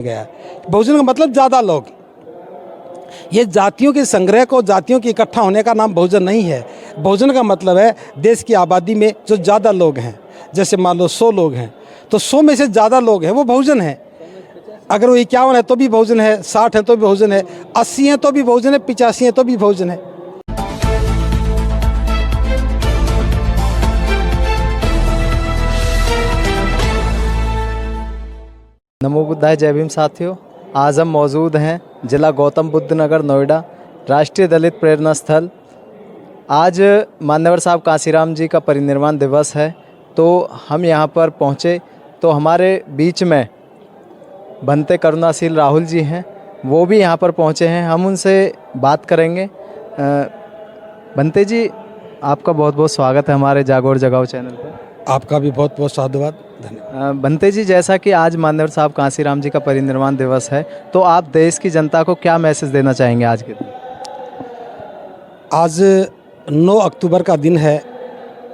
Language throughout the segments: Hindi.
गया। बहुजन का मतलब ज़्यादा लोग। ये जातियों के संग्रह को, जातियों के इकट्ठा होने का नाम बहुजन नहीं है। बहुजन का मतलब है देश की आबादी में जो ज़्यादा लोग हैं। जैसे मान लो 100 लोग हैं तो 100 में से ज़्यादा लोग हैं वो बहुजन है। अगर वो 51 है तो भी बहुजन है, 60 है तो भी बहुजन है, 80 है तो भी बहुजन है, 85 है तो भी बहुजन है। नमो बुद्धाय, जय भीम साथियों। आज हम मौजूद हैं जिला गौतम बुद्ध नगर, नोएडा, राष्ट्रीय दलित प्रेरणा स्थल। आज मान्यवर साहब कांसीराम जी का परिनिर्वाण दिवस है, तो हम यहाँ पर पहुँचे तो हमारे बीच में बनते करुणाशील राहुल जी हैं, वो भी यहाँ पर पहुँचे हैं। हम उनसे बात करेंगे। बनते जी, आपका बहुत बहुत स्वागत है हमारे जागो और जगाओ चैनल पर। आपका भी बहुत बहुत साधुवाद, धन्यवाद। बनते जी, जैसा कि आज मान्यवर साहब कांसीराम जी का परिनिर्वाण दिवस है, तो आप देश की जनता को क्या मैसेज देना चाहेंगे आज के दिन? आज 9 अक्टूबर का दिन है।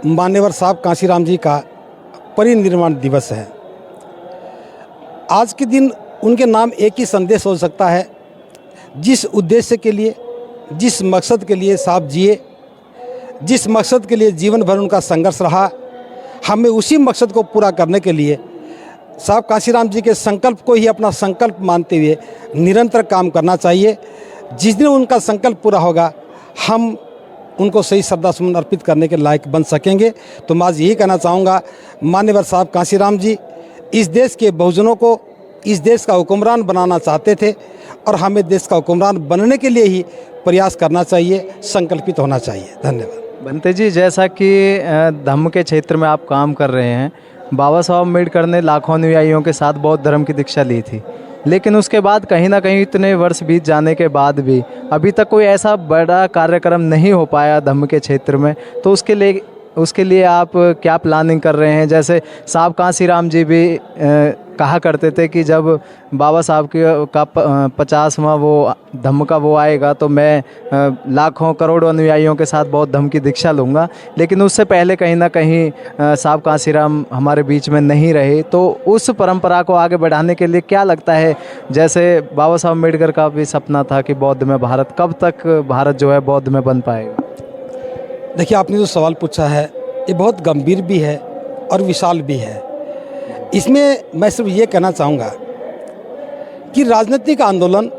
मान्यवर साहब कांसीराम जी का परिनिर्वाण दिवस है। आज के दिन उनके नाम एक ही संदेश हो सकता है। जिस उद्देश्य के लिए, जिस मकसद के लिए साहब जिए, जिस मकसद के लिए जीवन भर उनका संघर्ष रहा, हमें उसी मकसद को पूरा करने के लिए साहब कांसीराम जी के संकल्प को ही अपना संकल्प मानते हुए निरंतर काम करना चाहिए। जिस दिन उनका संकल्प पूरा होगा, हम उनको सही श्रद्धासुमन अर्पित करने के लायक बन सकेंगे। तो मैं आज यही कहना चाहूँगा, मान्यवर साहब कांसीराम जी इस देश के बहुजनों को, इस देश का हुक्मरान बनाना चाहते थे और हमें देश का हुक्मरान बनने के लिए ही प्रयास करना चाहिए, संकल्पित होना चाहिए। धन्यवाद। बनते जी, जैसा कि धम्म के क्षेत्र में आप काम कर रहे हैं, बाबा साहब अम्बेडकर ने लाखों अनुयायियों के साथ बौद्ध धर्म की दीक्षा ली थी, लेकिन उसके बाद कहीं ना कहीं इतने वर्ष बीत जाने के बाद भी अभी तक कोई ऐसा बड़ा कार्यक्रम नहीं हो पाया धम्म के क्षेत्र में। तो उसके लिए आप क्या प्लानिंग कर रहे हैं? जैसे साहब कांसीराम जी भी कहा करते थे कि जब बाबा साहब का 50वां वो धम्म का वो आएगा तो मैं लाखों करोड़ों अनुयायियों के साथ बौद्ध धम्म की दीक्षा लूँगा, लेकिन उससे पहले कहीं ना कहीं साहब कांसीराम हमारे बीच में नहीं रहे। तो उस परंपरा को आगे बढ़ाने के लिए क्या लगता है, जैसे बाबा साहब अम्बेडकर का भी सपना था कि बौद्ध में भारत, कब तक भारत जो है बौद्ध में बन पाएगा? देखिए, आपने जो सवाल पूछा है ये बहुत गंभीर भी है और विशाल भी है। इसमें मैं सिर्फ ये कहना चाहूँगा कि राजनीतिक आंदोलन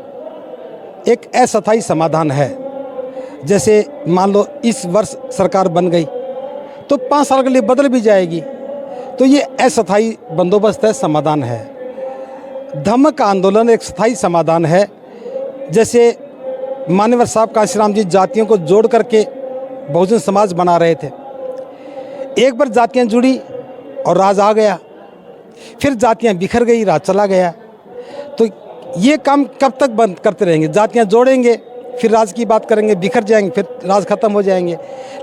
एक अस्थायी समाधान है। जैसे मान लो इस वर्ष सरकार बन गई तो 5 साल के लिए बदल भी जाएगी, तो ये अस्थायी बंदोबस्त है, समाधान है। धम्म का आंदोलन एक स्थायी समाधान है। जैसे मान्यवर साहब कांसीराम जी जातियों को जोड़ करके बहुजन समाज बना रहे थे। एक बार जातियाँ जुड़ी और राज आ गया, फिर जातियाँ बिखर गई, राज चला गया। तो ये काम कब तक बंद करते रहेंगे? जातियाँ जोड़ेंगे, फिर राज की बात करेंगे, बिखर जाएंगे, फिर राज खत्म हो जाएंगे।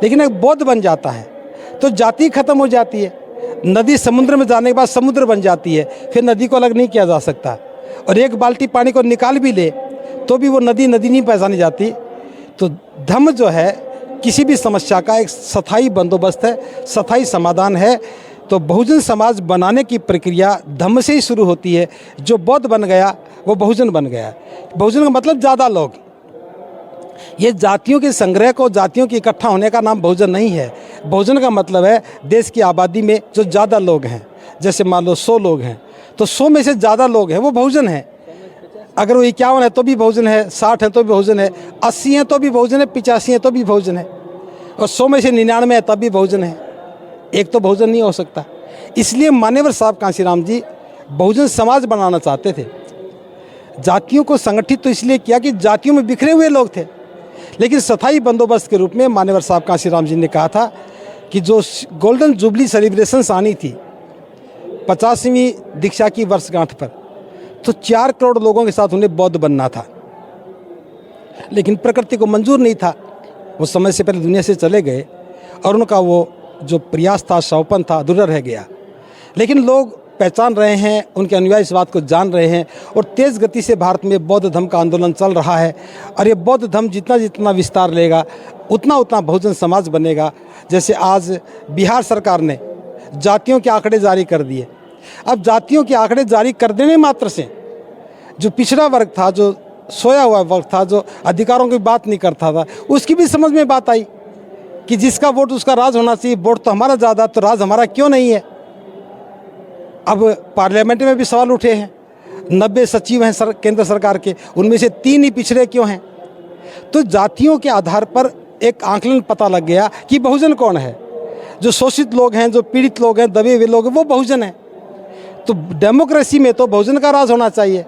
लेकिन एक बौद्ध बन जाता है तो जाति खत्म हो जाती है। नदी समुद्र में जाने के बाद समुद्र बन जाती है, फिर नदी को अलग नहीं किया जा सकता। और एक बाल्टी पानी को निकाल भी ले तो भी वो नदी नहीं पहचानी जाती। तो धम्म जो है किसी भी समस्या का एक स्थायी बंदोबस्त है, स्थायी समाधान है। तो बहुजन समाज बनाने की प्रक्रिया धम्म से ही शुरू होती है। जो बौद्ध बन गया वो बहुजन बन गया। बहुजन का मतलब ज़्यादा लोग। ये जातियों के संग्रह को, जातियों के इकट्ठा होने का नाम बहुजन नहीं है। बहुजन का मतलब है देश की आबादी में जो ज़्यादा लोग हैं। जैसे मान लो 100 लोग हैं तो 100 में से ज़्यादा लोग हैं वो बहुजन है। अगर वो 51 है तो भी बहुजन है, 60 है तो भी बहुजन है, 80 है तो भी बहुजन है, 85 है तो भी बहुजन है, और 100 में से 99 है तब भी बहुजन है। एक तो बहुजन नहीं हो सकता। इसलिए मान्यवर साहब कांसीराम जी बहुजन समाज बनाना चाहते थे। जातियों को संगठित तो इसलिए किया कि जातियों में बिखरे हुए लोग थे, लेकिन स्थायी बंदोबस्त के रूप में मान्यवर साहब कांसीराम जी ने कहा था कि जो गोल्डन जुबली सेलिब्रेशंस आनी थी 50वीं दीक्षा की वर्षगांठ पर, तो 4 करोड़ लोगों के साथ उन्हें बौद्ध बनना था। लेकिन प्रकृति को मंजूर नहीं था, वो समय से पहले दुनिया से चले गए और उनका वो जो प्रयास था, सौपन था, अधूरा रह गया। लेकिन लोग पहचान रहे हैं, उनके अनुयायी इस बात को जान रहे हैं और तेज़ गति से भारत में बौद्ध धर्म का आंदोलन चल रहा है। और ये बौद्ध धर्म जितना जितना विस्तार लेगा उतना उतना बहुजन समाज बनेगा। जैसे आज बिहार सरकार ने जातियों के आंकड़े जारी कर दिए। अब जातियों के आंकड़े जारी कर देने मात्र से जो पिछड़ा वर्ग था, जो सोया हुआ वर्ग था, जो अधिकारों की बात नहीं करता था, उसकी भी समझ में बात आई कि जिसका वोट उसका राज होना चाहिए, वोट तो हमारा ज़्यादा, तो राज हमारा क्यों नहीं है। अब पार्लियामेंट में भी सवाल उठे हैं, 90 सचिव हैं केंद्र सरकार के, उनमें से 3 ही पिछड़े क्यों हैं। तो जातियों के आधार पर एक आंकलन पता लग गया कि बहुजन कौन है। जो शोषित लोग हैं, जो पीड़ित लोग हैं, दबे हुए लोग हैं, वो बहुजन हैं। तो डेमोक्रेसी में तो बहुजन का राज होना चाहिए,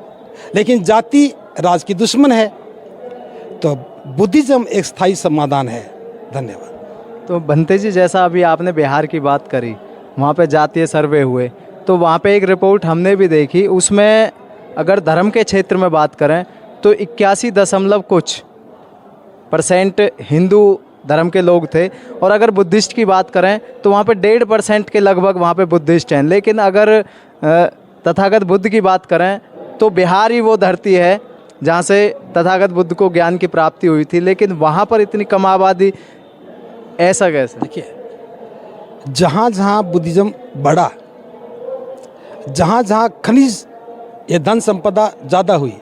लेकिन जाति राज की दुश्मन है। तो बुद्धिज्म एक स्थायी समाधान है। धन्यवाद। तो भंते जी, जैसा अभी आपने बिहार की बात करी, वहाँ पे जातीय सर्वे हुए, तो वहाँ पे एक रिपोर्ट हमने भी देखी, उसमें अगर धर्म के क्षेत्र में बात करें तो 81 दशमलव कुछ % हिंदू धर्म के लोग थे, और अगर बुद्धिस्ट की बात करें तो वहाँ पे 1.5% के लगभग वहाँ पे बुद्धिस्ट हैं। लेकिन अगर तथागत बुद्ध की बात करें तो बिहार ही वो धरती है जहाँ से तथागत बुद्ध को ज्ञान की प्राप्ति हुई थी, लेकिन वहाँ पर इतनी कम आबादी, ऐसा कैसे? देखिए, जहाँ जहाँ बुद्धिज्म बढ़ा, जहाँ जहाँ खनिज या धन संपदा ज़्यादा हुई,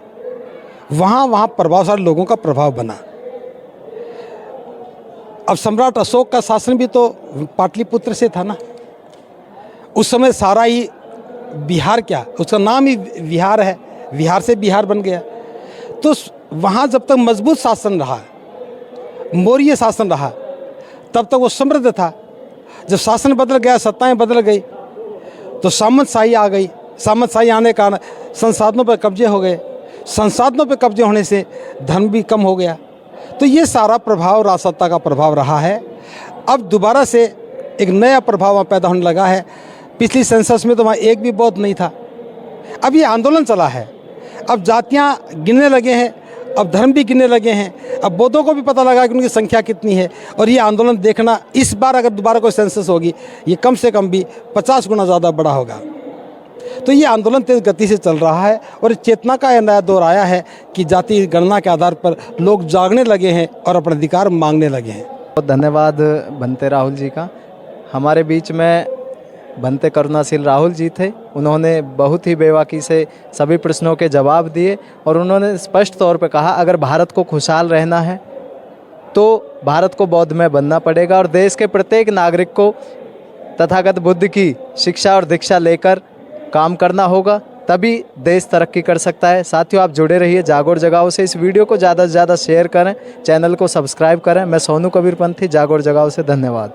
वहाँ वहाँ प्रभावशाली लोगों का प्रभाव बना। अब सम्राट अशोक का शासन भी तो पाटलिपुत्र से था ना। उस समय सारा ही बिहार, क्या उसका नाम ही विहार है, विहार से बिहार बन गया। तो वहाँ जब तक मजबूत शासन रहा, मौर्य शासन रहा, तब तक वो समृद्ध था। जब शासन बदल गया, सत्ताएं बदल गई, तो सामंतशाही आ गई। सामंतशाही आने का कारण संसाधनों पर कब्जे हो गए। संसाधनों पर कब्जे होने से धन भी कम हो गया। तो ये सारा प्रभाव राजसत्ता का प्रभाव रहा है। अब दोबारा से एक नया प्रभाव वहाँ पैदा होने लगा है। पिछली सेंसस में तो वहाँ एक भी बौद्ध नहीं था। अब ये आंदोलन चला है, अब जातियाँ गिनने लगे हैं, अब धर्म भी गिनने लगे हैं, अब बौद्धों को भी पता लगा कि उनकी संख्या कितनी है। और ये आंदोलन देखना, इस बार अगर दोबारा कोई सेंसस होगी, ये कम से कम भी 50 गुना ज़्यादा बड़ा होगा। तो ये आंदोलन तेज गति से चल रहा है और चेतना का यह नया दौर आया है कि जाति गणना के आधार पर लोग जागने लगे हैं और अपने अधिकार मांगने लगे हैं। बहुत धन्यवाद भंते राहुल जी का। हमारे बीच में भंते करुणाशील राहुल जी थे। उन्होंने बहुत ही बेबाकी से सभी प्रश्नों के जवाब दिए और उन्होंने स्पष्ट तौर पर कहा, अगर भारत को खुशहाल रहना है तो भारत को बौद्धमय बनना पड़ेगा और देश के प्रत्येक नागरिक को तथागत बुद्ध की शिक्षा और दीक्षा लेकर काम करना होगा, तभी देश तरक्की कर सकता है। साथियों, आप जुड़े रहिए जागोर जगाओ से। इस वीडियो को ज़्यादा से ज़्यादा शेयर करें, चैनल को सब्सक्राइब करें। मैं सोनू कबीर पंथी, जागोर जगाओ से। धन्यवाद।